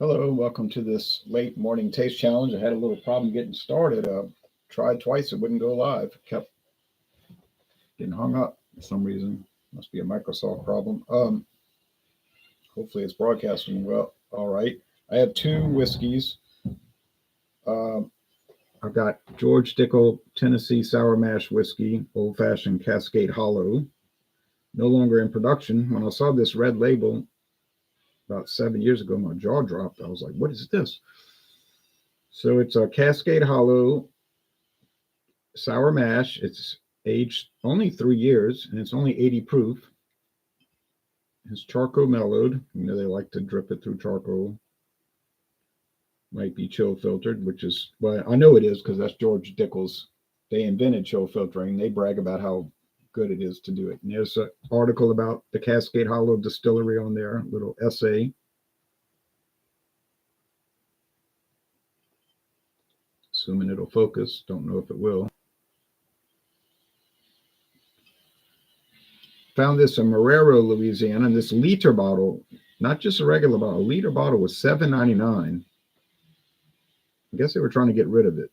Hello, welcome to this late morning taste challenge. I had a little problem getting started. Tried twice, it wouldn't go live. Kept getting hung up for some reason. Must be a Microsoft problem. Hopefully it's broadcasting well. All right. I have two whiskeys. Um, I've got George Dickel Tennessee Sour Mash Whiskey, Old Fashioned Cascade Hollow. No longer in production. When I saw this red label about 7 years ago, my jaw dropped. I was like, what is this? So it's a Cascade Hollow sour mash. It's aged only 3 years and it's only 80 proof. It's charcoal mellowed. You know, they like to drip it through charcoal. Might be chill filtered, which is, well, I know it is because that's George Dickel's. They invented chill filtering. They brag about how good it is to do it. And there's an article about the Cascade Hollow distillery on there, a little essay. Assuming it'll focus. Don't know if it will. Found this in Marrero, Louisiana, and this liter bottle, not just a regular bottle, a liter bottle was $7.99. I guess they were trying to get rid of it.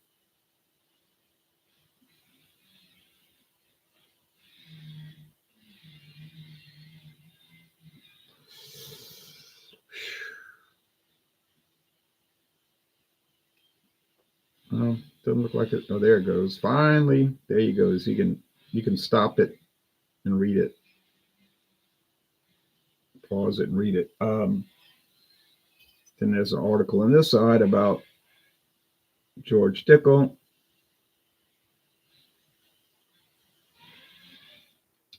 Oh, doesn't look like it. Oh, there it goes. Finally, there you go. You can stop it and read it. Pause it and read it. Then there's an article on this side about George Dickel.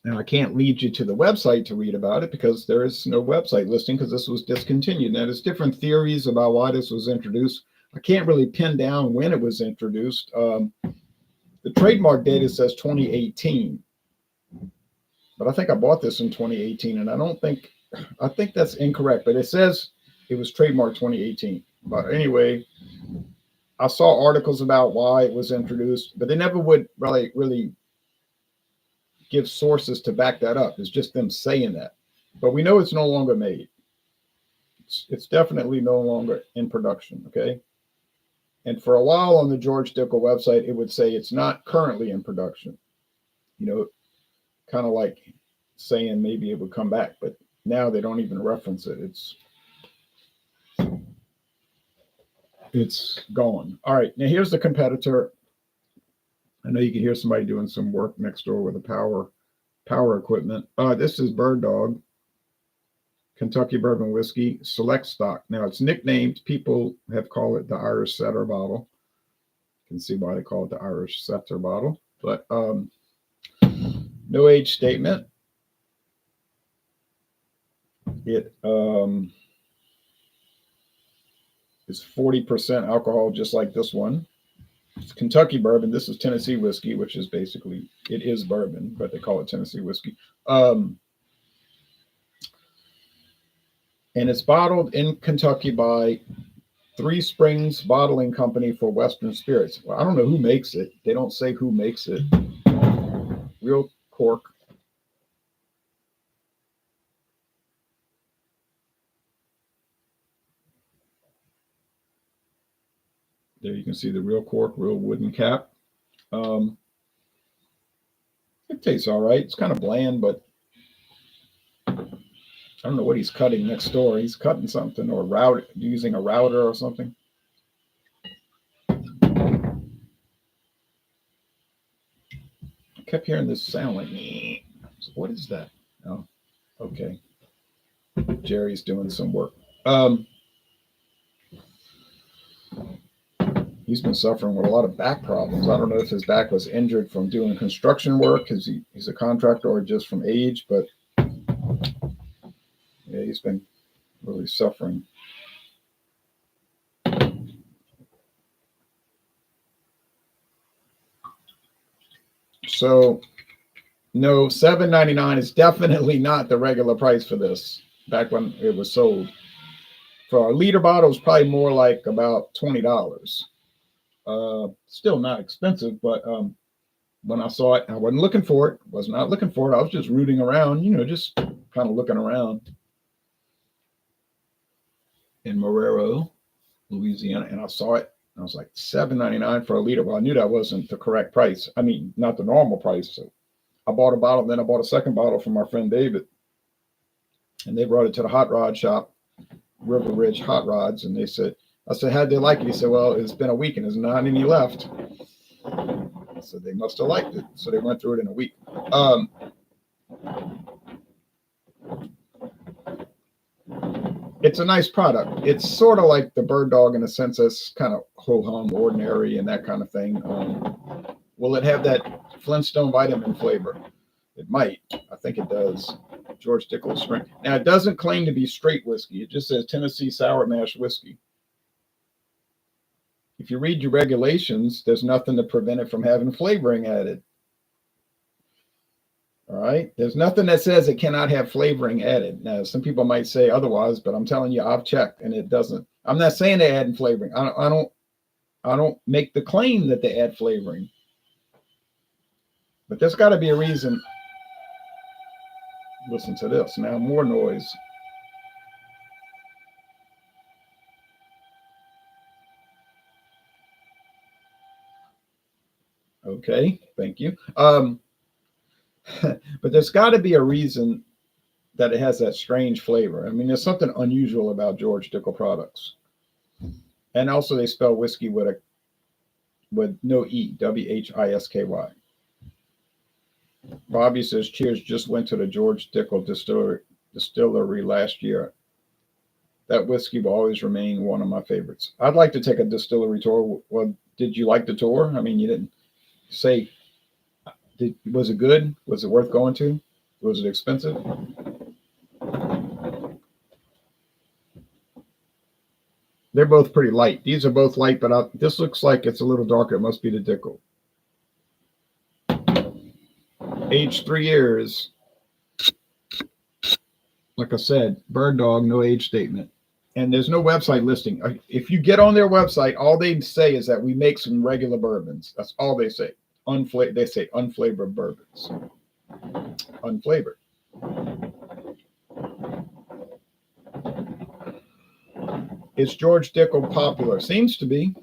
Now, I can't lead you to the website to read about it because there is no website listing because this was discontinued. Now, there's different theories about why this was introduced. I can't really pin down when it was introduced. The trademark data says 2018, but I think I bought this in 2018, and I think that's incorrect, but it says it was trademarked 2018. But anyway, I saw articles about why it was introduced, but they never would really give sources to back that up. It's just them saying that. But we know it's no longer made. It's definitely no longer in production, okay? And for a while on the George Dickel website, it would say it's not currently in production. You know, kind of like saying maybe it would come back, but now they don't even reference it. It's gone. All right, now here's the competitor. I know you can hear somebody doing some work next door with the power equipment. This is Bird Dog, Kentucky Bourbon Whiskey, Select Stock. Now it's nicknamed, people have called it the Irish Setter bottle. You can see why they call it the Irish Setter bottle. But no age statement. It is 40% alcohol, just like this one. It's Kentucky bourbon. This is Tennessee whiskey, which is basically, it is bourbon, but they call it Tennessee whiskey. And it's bottled in Kentucky by Three Springs Bottling Company for Western Spirits. Well, I don't know who makes it. They don't say who makes it. Real cork. There you can see the real cork, real wooden cap. It tastes all right. It's kind of bland, but I don't know what he's cutting next door. He's cutting something or using a router or something. I kept hearing this sound like, so what is that? Oh, okay. Jerry's doing some work. He's been suffering with a lot of back problems. I don't know if his back was injured from doing construction work because he's a contractor or just from age, but yeah, he's been really suffering. So, no, $7.99 is definitely not the regular price for this back when it was sold. For a liter bottle, it was probably more like about $20. Still not expensive, but when I saw it, I wasn't looking for it. Was not looking for it. I was just rooting around, just kind of looking around. in Marrero, Louisiana, and I saw it. I was like $7.99 for a liter. Well, I knew that wasn't the correct price. I mean, not the normal price. So I bought a bottle. Then I bought a second bottle from my friend David, and they brought it to the hot rod shop, River Ridge Hot Rods, and they said, I said, how'd they like it? He said, well, it's been a week and there's not any left. So they must have liked it. So they went through it in a week. It's a nice product. It's sort of like the Bird Dog in a sense that's kind of ho-hum, ordinary, and that kind of thing. Will it have that Flintstone vitamin flavor? It might. I think it does. George Dickel strength. Now, it doesn't claim to be straight whiskey. It just says Tennessee Sour Mash Whiskey. If you read your regulations, there's nothing to prevent it from having flavoring added. All right. There's nothing that says it cannot have flavoring added. Now, some people might say otherwise, but I'm telling you, I've checked and it doesn't. I'm not saying they add flavoring. I don't make the claim that they add flavoring. But there's got to be a reason. Listen to this. Now, more noise. Okay, thank you. But there's got to be a reason that it has that strange flavor. I mean, there's something unusual about George Dickel products. And also they spell whiskey with no E, W-H-I-S-K-Y. Bobby says, cheers, just went to the George Dickel distillery last year. That whiskey will always remain one of my favorites. I'd like to take a distillery tour. Well, did you like the tour? I mean, you didn't say, was it good? Was it worth going to? Was it expensive? They're both pretty light. These are both light, but this looks like it's a little darker. It must be the Dickel. Age 3 years. Like I said, Bird Dog, no age statement. And there's no website listing. If you get on their website, all they say is that we make some regular bourbons. That's all they say. They say unflavored bourbons. Unflavored. Is George Dickel popular? Seems to be.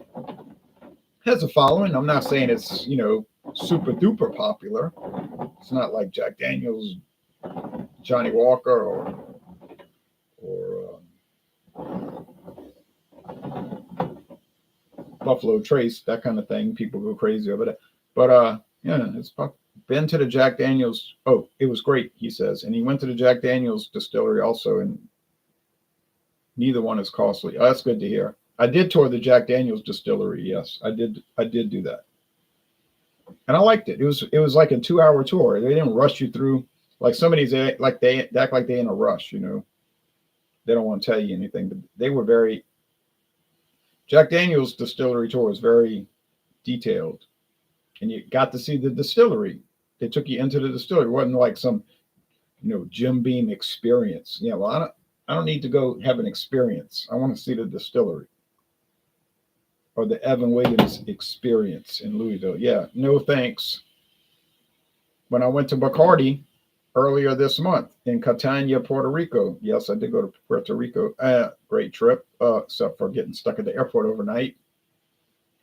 Has a following. I'm not saying it's, super duper popular. It's not like Jack Daniels, Johnny Walker, or Buffalo Trace, that kind of thing. People go crazy over that. But yeah, it's been to the Jack Daniels. Oh, it was great, he says. And he went to the Jack Daniels distillery also, and neither one is costly. Oh, that's good to hear. I did tour the Jack Daniels distillery. Yes, I did do that. And I liked it. It was like a 2-hour tour. They didn't rush you through like somebody's they act like they're in a rush, They don't want to tell you anything, but they were very. Jack Daniels distillery tour was very detailed, and you got to see the distillery. They took you into the distillery. It wasn't like some, Jim Beam experience. Yeah, well, I don't need to go have an experience. I want to see the distillery. Or the Evan Williams experience in Louisville. Yeah, no thanks. When I went to Bacardi earlier this month in Catania, Puerto Rico. Yes, I did go to Puerto Rico. Great trip, except for getting stuck at the airport overnight.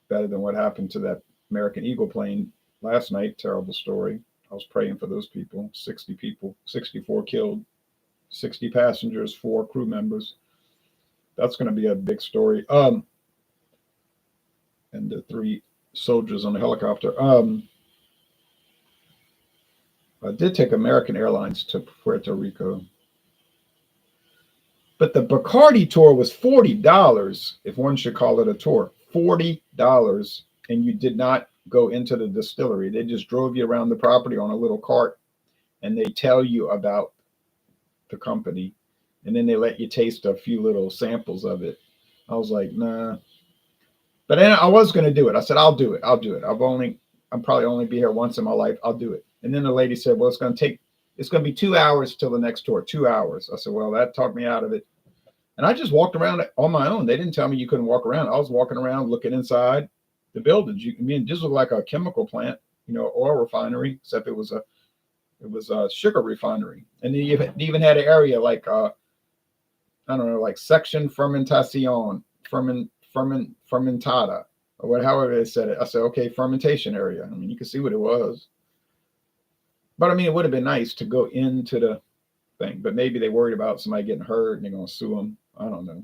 Better than what happened to that American Eagle plane last night. Terrible story. I was praying for those people. 60 people, 64 killed, 60 passengers, 4 crew members. That's going to be a big story. And the 3 soldiers on the helicopter. I did take American Airlines to Puerto Rico. But the Bacardi tour was $40, if one should call it a tour. $40. And you did not go into the distillery. They just drove you around the property on a little cart, and they tell you about the company. And then they let you taste a few little samples of it. I was like, nah. But then I was going to do it. I said, I'll do it. I'm probably only be here once in my life. I'll do it. And then the lady said, well, it's going to be 2 hours till the next tour, 2 hours. I said, well, that talked me out of it. And I just walked around on my own. They didn't tell me you couldn't walk around. I was walking around looking inside the buildings. It just looked like a chemical plant, oil refinery, except it was a sugar refinery. And they even had an area like I don't know, like section fermentación, fermentada, or what, however they said it. I said, okay, fermentation area. I mean, you can see what it was. But I mean, it would have been nice to go into the thing, but maybe they worried about somebody getting hurt and they're going to sue them. I don't know.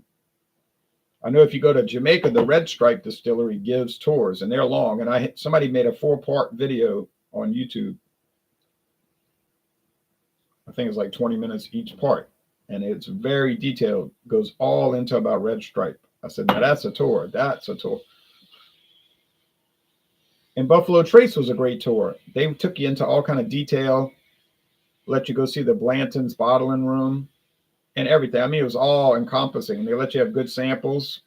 I know if you go to Jamaica, the Red Stripe Distillery gives tours, and they're long. And somebody made a 4-part video on YouTube. I think it's like 20 minutes each part, and it's very detailed. Goes all into about Red Stripe. I said, now that's a tour. That's a tour. And Buffalo Trace was a great tour. They took you into all kind of detail, let you go see the Blanton's bottling room and everything. I mean, it was all encompassing. They let you have good samples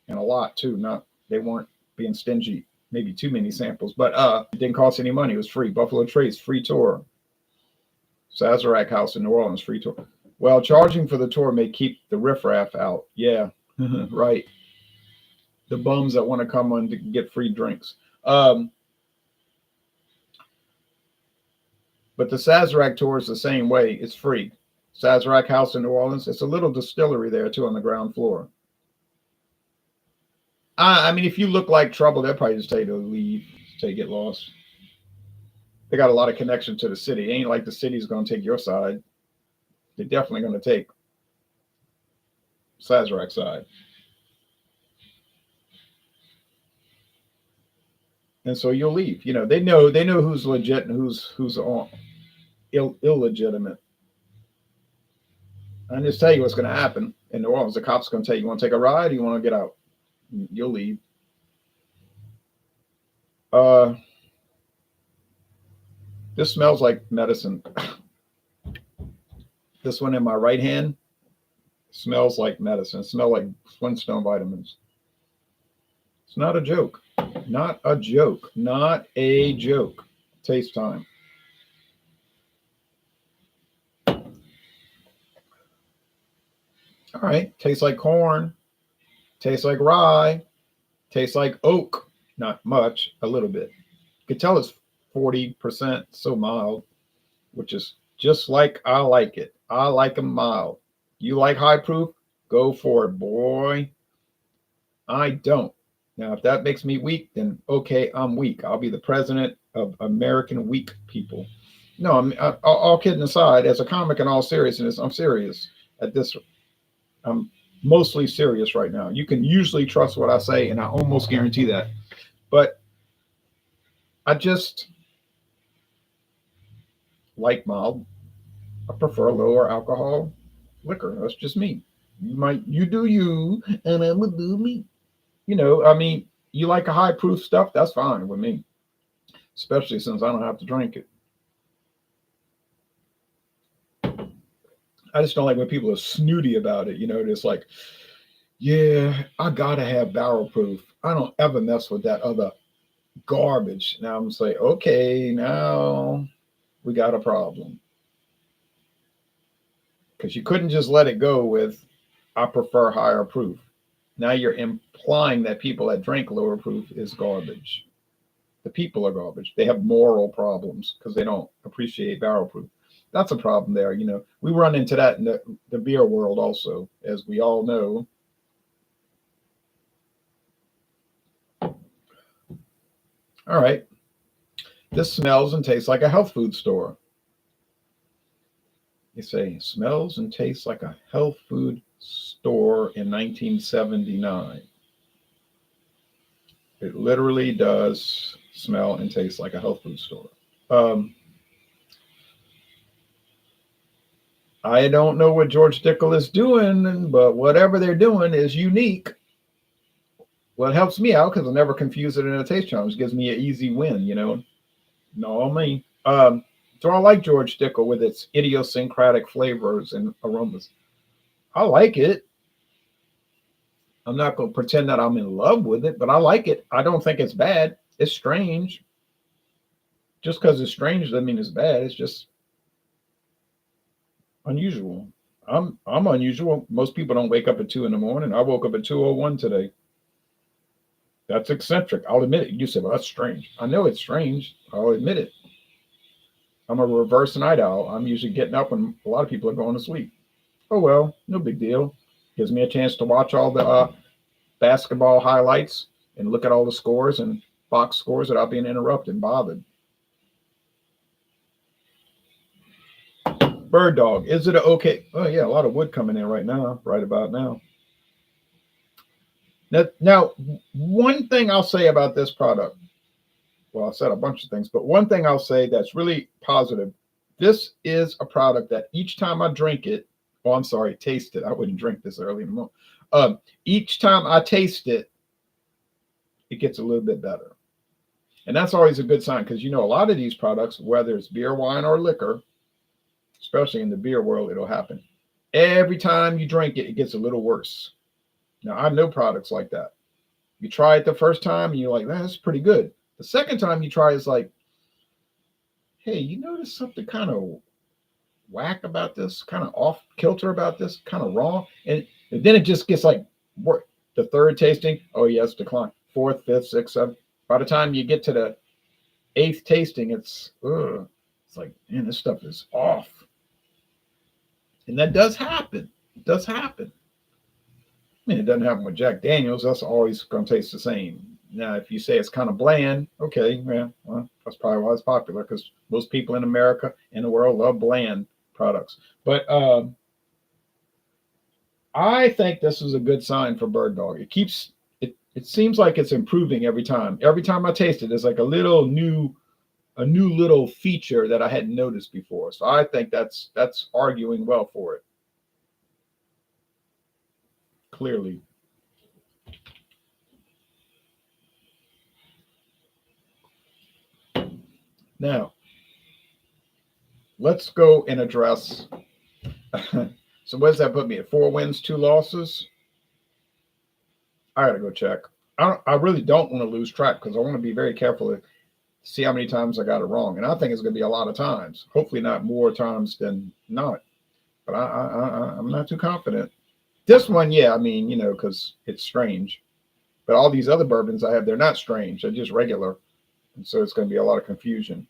and a lot too. They weren't being stingy, maybe too many samples, but it didn't cost any money. It was free. Buffalo Trace, free tour. Sazerac House in New Orleans, free tour. Well, charging for the tour may keep the riffraff out. Yeah, right. The bums that want to come on to get free drinks. But the Sazerac tour is the same way. It's free. Sazerac House in New Orleans. It's a little distillery there too on the ground floor. I mean, if you look like trouble, they'll probably just tell you to leave, till you get lost. They got a lot of connection to the city. It ain't like the city's going to take your side. They're definitely going to take Sazerac side. And so you'll leave. You know, they know who's legit and who's on illegitimate. I just tell you what's going to happen in New Orleans. The cops are going to tell you, want to take a ride? Or you want to get out? You'll leave. This smells like medicine. This one in my right hand smells like medicine. It smells like Flintstone vitamins. It's not a joke. Not a joke. Not a joke. Taste time. All right. Tastes like corn. Tastes like rye. Tastes like oak. Not much. A little bit. You can tell it's 40%, so mild, which is just like I like it. I like them mild. You like high proof? Go for it, boy. I don't. Now, if that makes me weak, then okay, I'm weak. I'll be the president of American weak people. No, all kidding aside, as a comic in all seriousness, I'm serious at this. I'm mostly serious right now. You can usually trust what I say, and I almost guarantee that. But I just like mild. I prefer lower alcohol liquor. That's just me. You do you, and I will do me. You know, I mean, you like a high proof stuff, that's fine with me. Especially since I don't have to drink it. I just don't like when people are snooty about it. You know, it's like, yeah, I gotta have barrel proof. I don't ever mess with that other garbage. Now I'm saying, okay, now we got a problem. Because you couldn't just let it go with, I prefer higher proof. Now you're implying that people that drink lower proof is garbage. The people are garbage. They have moral problems because they don't appreciate barrel proof. That's a problem there. You know, we run into that in the beer world also, as we all know. All right. This smells and tastes like a health food store. You say, smells and tastes like a health food store in 1979. It literally does smell and taste like a health food store. I don't know what George Dickel is doing, but whatever they're doing is unique. Well, it helps me out because I never confuse it in a taste challenge. It gives me an easy win, you know. No, me. So I like George Dickel with its idiosyncratic flavors and aromas. I like it. I'm not going to pretend that I'm in love with it, but I like it. I don't think it's bad. It's strange. Just because it's strange doesn't mean it's bad. It's just unusual. I'm unusual. Most people don't wake up at 2 a.m. I woke up at 2:01 today. That's eccentric. I'll admit it. You say, well, that's strange. I know it's strange. I'll admit it. I'm a reverse night owl. I'm usually getting up when a lot of people are going to sleep. Oh, well, no big deal. Gives me a chance to watch all the basketball highlights and look at all the scores and box scores without being interrupted and bothered. Bird Dog, is it okay? Oh yeah, a lot of wood coming in right now, right about now. Now, one thing I'll say about this product, well, I said a bunch of things, but one thing I'll say that's really positive, this is a product that each time I drink it, oh, I'm sorry, taste it. I wouldn't drink this early in the morning. Each time I taste it, it gets a little bit better. And that's always a good sign because, you know, a lot of these products, whether it's beer, wine, or liquor, especially in the beer world, it'll happen. Every time you drink it, it gets a little worse. Now, I know products like that. You try it the first time and you're like, man, that's pretty good. The second time you try, it's like, hey, you notice something kind of whack about this, kind of off kilter about this, kind of wrong. And then it just gets like, the third tasting, oh, yes, decline. Fourth, fifth, sixth, seventh. By the time you get to the eighth tasting, it's like, man, this stuff is off. And that does happen. It does happen. I mean, it doesn't happen with Jack Daniels. That's always going to taste the same. Now, if you say it's kind of bland, okay, well, that's probably why it's popular because most people in America and the world love bland products. But I think this is a good sign for Bird Dog. It seems like it's improving every time. Every time I taste it, there's like a new little feature that I hadn't noticed before. So I think that's arguing well for it. Clearly. Now, let's go and address. So what does that put me at? 4 wins, 2 losses? I got to go check. I really don't want to lose track because I want to be very careful to see how many times I got it wrong. And I think it's going to be a lot of times. Hopefully not more times than not. But I'm not too confident. This one, yeah, I mean, you know, because it's strange. But all these other bourbons I have, they're not strange. They're just regular. And so it's going to be a lot of confusion.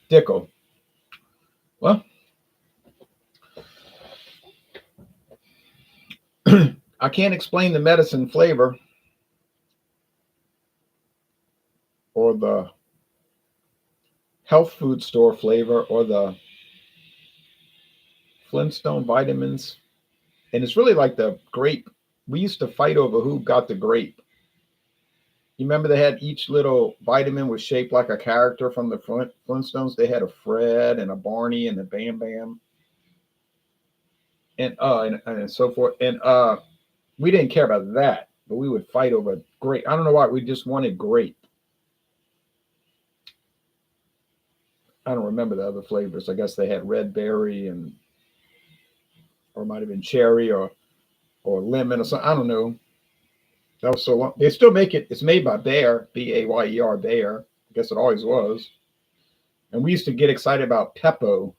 Dickel. Well, I can't explain the medicine flavor or the health food store flavor or the Flintstone vitamins. And it's really like the grape. We used to fight over who got the grape. You remember they had each little vitamin was shaped like a character from the Flintstones. They had a Fred and a Barney and a Bam Bam and so forth. And we didn't care about that, but we would fight over grape. I don't know why. We just wanted grape. I don't remember the other flavors. I guess they had red berry or it might have been cherry or lemon or something. I don't know. That was so long. They still make it. It's made by Bayer, Bayer, Bayer. I guess it always was. And we used to get excited about Peppo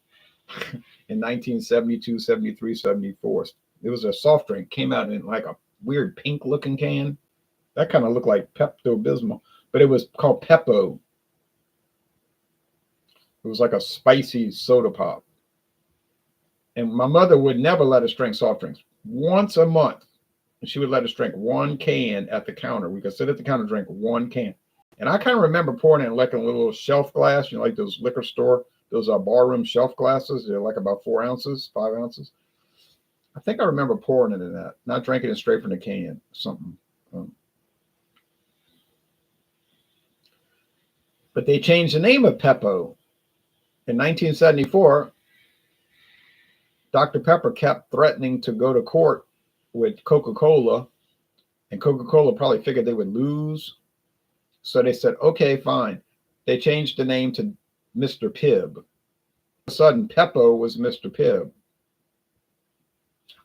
in 1972, 73, 74. It was a soft drink. Came out in like a weird pink looking can. That kind of looked like Pepto-Bismol, but it was called Peppo. It was like a spicy soda pop. And my mother would never let us drink soft drinks. Once a month, she would let us drink 1 can at the counter. We could sit at the counter and drink 1 can. And I kind of remember pouring it in like a little shelf glass, you know, like those liquor store, those barroom shelf glasses. They're like about 4 ounces, 5 ounces. I think I remember pouring it in that, not drinking it straight from the can, something. But they changed the name of Peppo. In 1974, Dr. Pepper kept threatening to go to court with Coca-Cola, and Coca-Cola probably figured they would lose. So they said, okay, fine. They changed the name to Mr. Pibb. All of a sudden, Peppo was Mr. Pibb.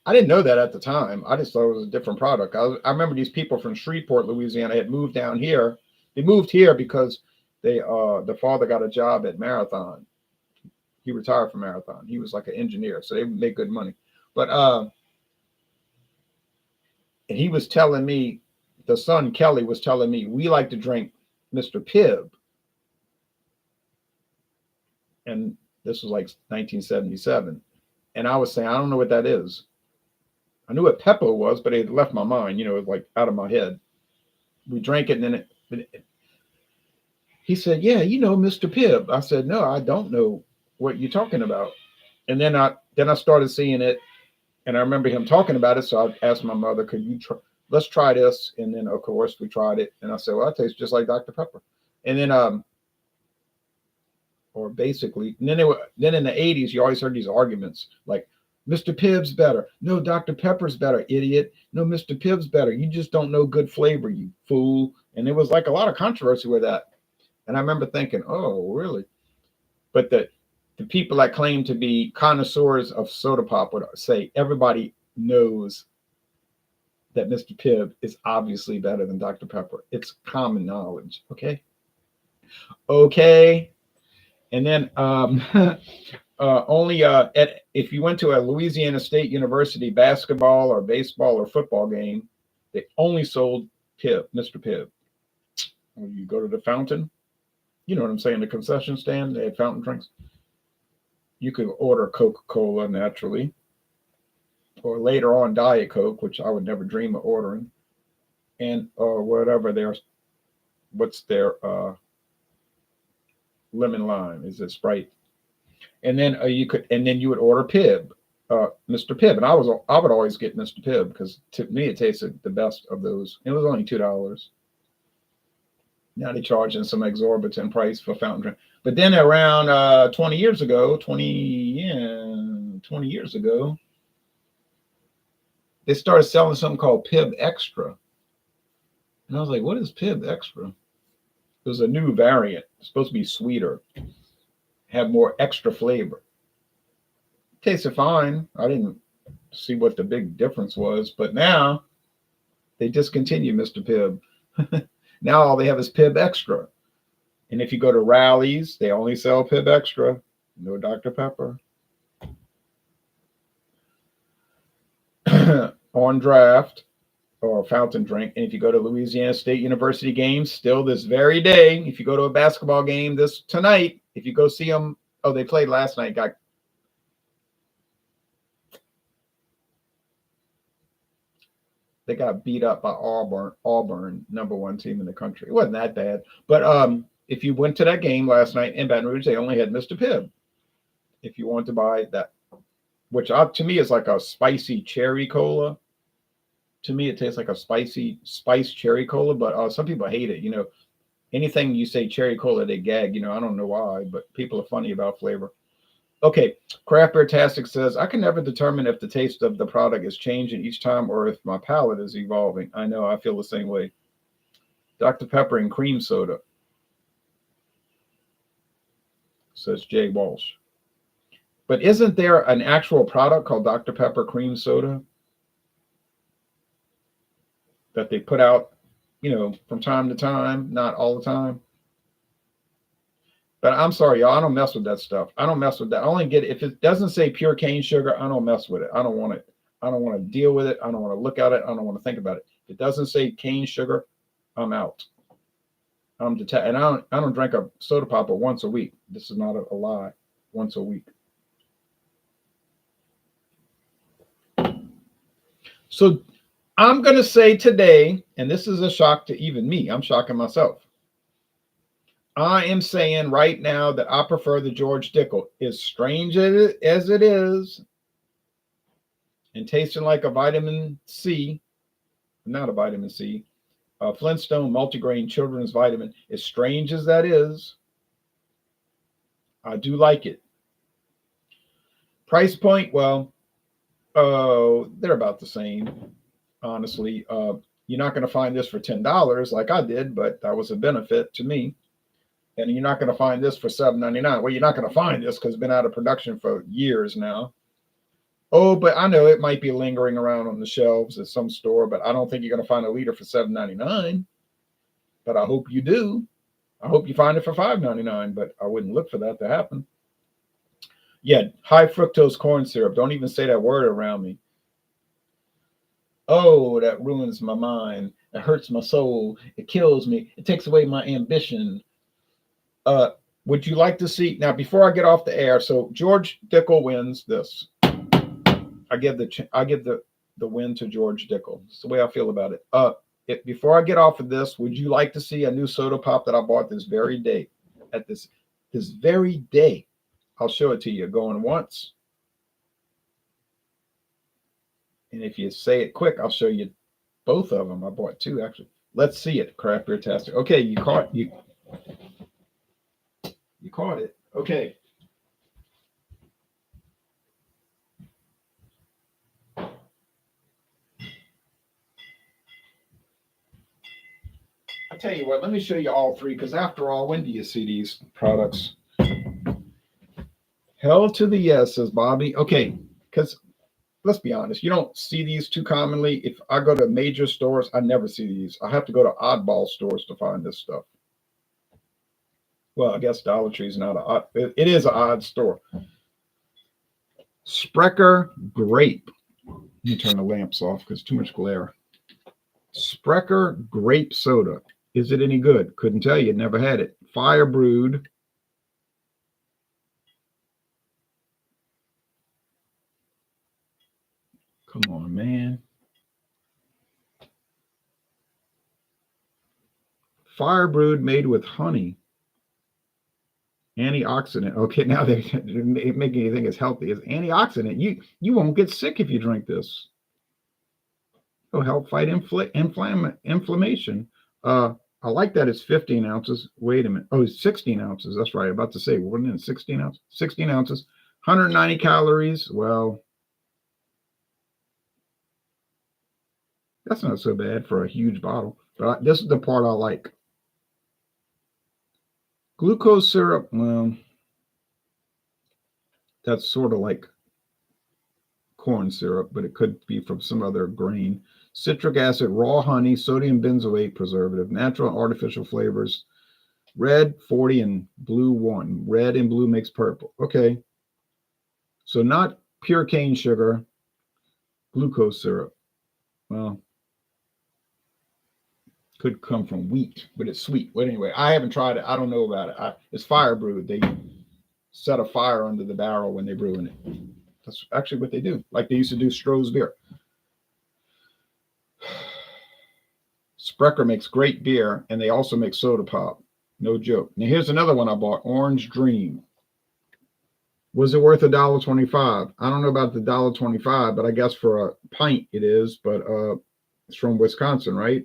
I didn't know that at the time. I just thought it was a different product. I remember these people from Shreveport, Louisiana had moved down here. They moved here because the father got a job at Marathon. He retired from Marathon. He was like an engineer, so they make good money. But and he was telling me, the son Kelly was telling me, we like to drink Mr. Pibb. And this was like 1977. And I was saying, I don't know what that is. I knew what pepper was, but it left my mind, it was like out of my head. We drank it, and then he said, yeah, Mr. Pibb. I said, no, I don't know what you're talking about. And then I started seeing it, and I remember him talking about it. So I asked my mother, could you let's try this. And then of course we tried it. And I said, well, it tastes just like Dr. Pepper. And then, or basically, and then in the 80s, you always heard these arguments like, Mr. Pibb's better. No, Dr. Pepper's better, idiot. No, Mr. Pibb's better. You just don't know good flavor, you fool. And there was like a lot of controversy with that. And I remember thinking, oh, really? But the people that claim to be connoisseurs of soda pop would say everybody knows that Mr. Pibb is obviously better than Dr. Pepper. It's common knowledge. Okay. And then if you went to a Louisiana State University basketball or baseball or football game, they only sold Mr. Pibb. When you go to the fountain, you know what I'm saying, the concession stand, they had fountain drinks. You could order Coca-Cola naturally, or later on Diet Coke, which I would never dream of ordering, and whatever what's their lemon lime, is it Sprite? And then you would order Pibb, Mr. Pibb, and I would always get Mr. Pibb because to me it tasted the best of those. It was only $2. Now they're charging some exorbitant price for fountain drink. But then around 20 years ago, they started selling something called Pibb Extra. And I was like, what is Pibb Extra? It was a new variant. It's supposed to be sweeter, have more extra flavor. Tasted fine. I didn't see what the big difference was, but now they discontinued Mr. Pibb. Now all they have is Pibb Extra. And if you go to rallies, they only sell Pibb Extra. No Dr. Pepper. On draft or fountain drink. And if you go to Louisiana State University games, still this very day, if you go to a basketball game tonight, if you go see them, they played last night, they got beat up by Auburn, number one team in the country. It wasn't that bad. But if you went to that game last night in Baton Rouge, they only had Mr. Pibb. If you want to buy that, which to me is like a spicy cherry cola. To me, it tastes like a spiced cherry cola, but some people hate it. Anything you say cherry cola, they gag. I don't know why, but people are funny about flavor. Okay, Craft Beer Tastic says, I can never determine if the taste of the product is changing each time or if my palate is evolving. I know, I feel the same way. Dr. Pepper and cream soda, says Jay Walsh. But isn't there an actual product called Dr. Pepper cream soda that they put out, from time to time, not all the time? But I'm sorry, y'all, I don't mess with that stuff. I don't mess with that. I only get it if it doesn't say pure cane sugar. I don't mess with it. I don't want it. I don't want to deal with it. I don't want to look at it. I don't want to think about it. If it doesn't say cane sugar, I'm out. I'm detached, and I don't drink a soda pop once a week. This is not a lie. Once a week. So I'm going to say today, and this is a shock to even me. I'm shocking myself. I am saying right now that I prefer the George Dickel. As strange as it is, and tasting like a vitamin C, not a vitamin C, a Flintstone multigrain children's vitamin, as strange as that is, I do like it. Price point, well, they're about the same, honestly. You're not going to find this for $10 like I did, but that was a benefit to me. And you're not going to find this for $7.99. Well, you're not going to find this because it's been out of production for years now. Oh, but I know it might be lingering around on the shelves at some store, but I don't think you're going to find a liter for $7.99. But I hope you do. I hope you find it for $5.99, but I wouldn't look for that to happen. Yeah, high fructose corn syrup. Don't even say that word around me. Oh, that ruins my mind. It hurts my soul. It kills me. It takes away my ambition. Would you like to see, now before I get off the air, so George Dickel wins this. I give the win to George Dickel. That's the way I feel about it. Before I get off of this, would you like to see a new soda pop that I bought this very day? At this very day, I'll show it to you. Going once, and if you say it quick, I'll show you both of them. I bought two actually. Let's see it. Craft beer tastic. Okay, you caught you caught it. Okay. I tell you what, let me show you all three, because after all, when do you see these products? Hell to the yes, says Bobby. Okay, because let's be honest, you don't see these too commonly. If I go to major stores, I never see these. I have to go to oddball stores to find this stuff. Well, I guess Dollar Tree is not it is an odd store. Sprecher Grape. Let me turn the lamps off because too much glare. Sprecher Grape Soda. Is it any good? Couldn't tell you. Never had it. Fire brewed. Come on, man. Fire brewed, made with honey. Antioxidant. Okay, now they're making you think it's healthy. It's antioxidant. You won't get sick if you drink this. It'll help fight inflammation. I like that it's 15 ounces. Wait a minute. Oh, it's 16 ounces. That's right. I'm about to say, wasn't it 16 ounces? 16 ounces, 190 calories. Well, that's not so bad for a huge bottle. But this is the part I like. Glucose syrup. Well, that's sort of like corn syrup, but it could be from some other grain. Citric acid, raw honey, sodium benzoate preservative, natural and artificial flavors. Red 40 and blue 1. Red and blue makes purple. Okay. So not pure cane sugar, glucose syrup. Well, could come from wheat, but it's sweet. But anyway, I haven't tried it. I don't know about it. It's fire brewed. They set a fire under the barrel when they're brewing it. That's actually what they do. Like they used to do Stroh's beer. Sprecher makes great beer, and they also make soda pop. No joke. Now here's another one I bought, Orange Dream. Was it worth $1.25? I don't know about the $1.25, but I guess for a pint it is. But it's from Wisconsin, right?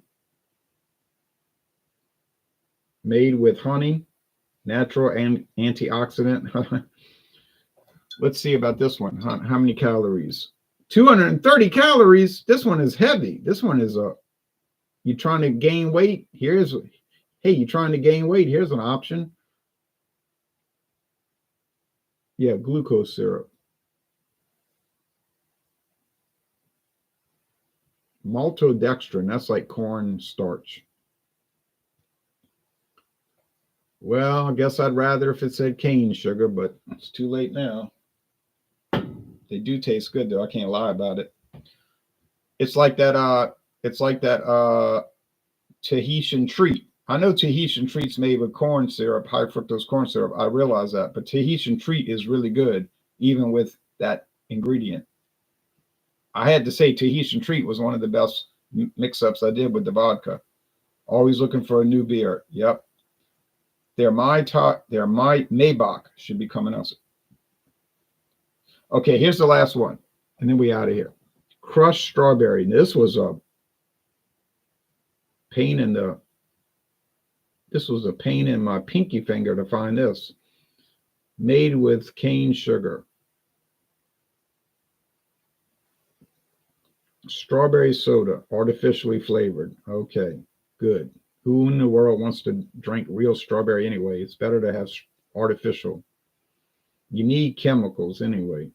Made with honey, natural and antioxidant. Let's see about this one. How many calories? 230 calories. This one is heavy. This one is you trying to gain weight? Hey, you trying to gain weight? Here's an option. Yeah, glucose syrup. Maltodextrin, that's like corn starch. Well, I guess I'd rather if it said cane sugar, but it's too late now. They do taste good though. I can't lie about it. It's like that Tahitian treat. I know Tahitian treat's made with corn syrup, high fructose corn syrup. I realize that, but Tahitian treat is really good, even with that ingredient. I had to say Tahitian treat was one of the best mix-ups I did with the vodka. Always looking for a new beer. Yep. They're my Maybach should be coming out. Okay, here's the last one, and then we out of here. Crushed strawberry. This was a pain in my pinky finger to find this. Made with cane sugar. Strawberry soda, artificially flavored. Okay, good. Who in the world wants to drink real strawberry anyway? It's better to have artificial. You need chemicals anyway.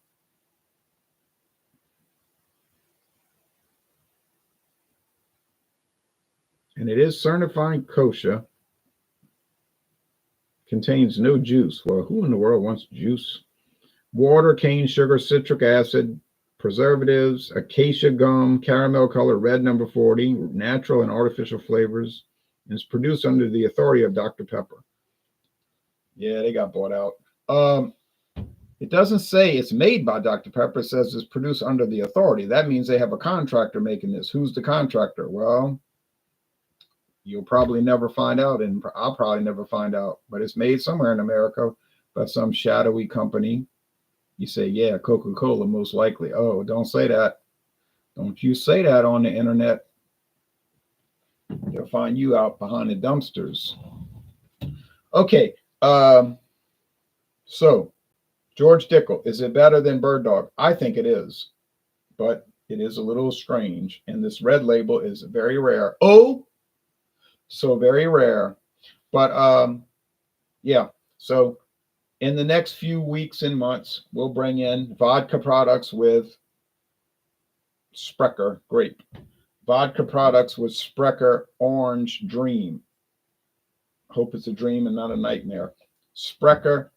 And it is certified kosher. Contains no juice. Well, who in the world wants juice? Water, cane sugar, citric acid, preservatives, acacia gum, caramel color, red number 40, natural and artificial flavors. And it's produced under the authority of Dr. Pepper. Yeah, they got bought out. It doesn't say it's made by Dr. Pepper. It says it's produced under the authority. That means they have a contractor making this. Who's the contractor? Well, you'll probably never find out, and I'll probably never find out. But it's made somewhere in America by some shadowy company. You say, yeah, Coca-Cola most likely. Oh, don't say that. Don't you say that on the internet. They'll find you out behind the dumpsters. Okay. So George Dickel, is it better than Bird Dog? I think it is, but it is a little strange. And this red label is very rare. Oh, so very rare. But yeah, so in the next few weeks and months, we'll bring in vodka products with Sprecher grape, vodka products with Sprecher orange dream. Hope it's a dream and not a nightmare. Sprecher,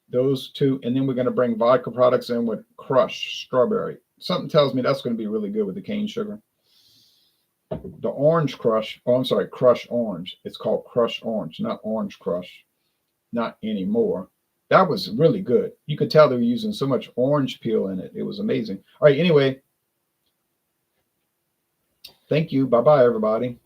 those two, and then we're going to bring vodka products in with Crush strawberry. Something tells me that's going to be really good with the cane sugar. The orange Crush, oh, I'm sorry, Crush orange. It's called Crush orange, not Orange Crush. Not anymore. That was really good. You could tell they were using so much orange peel in it. It was amazing. All right, anyway. Thank you. Bye-bye, everybody.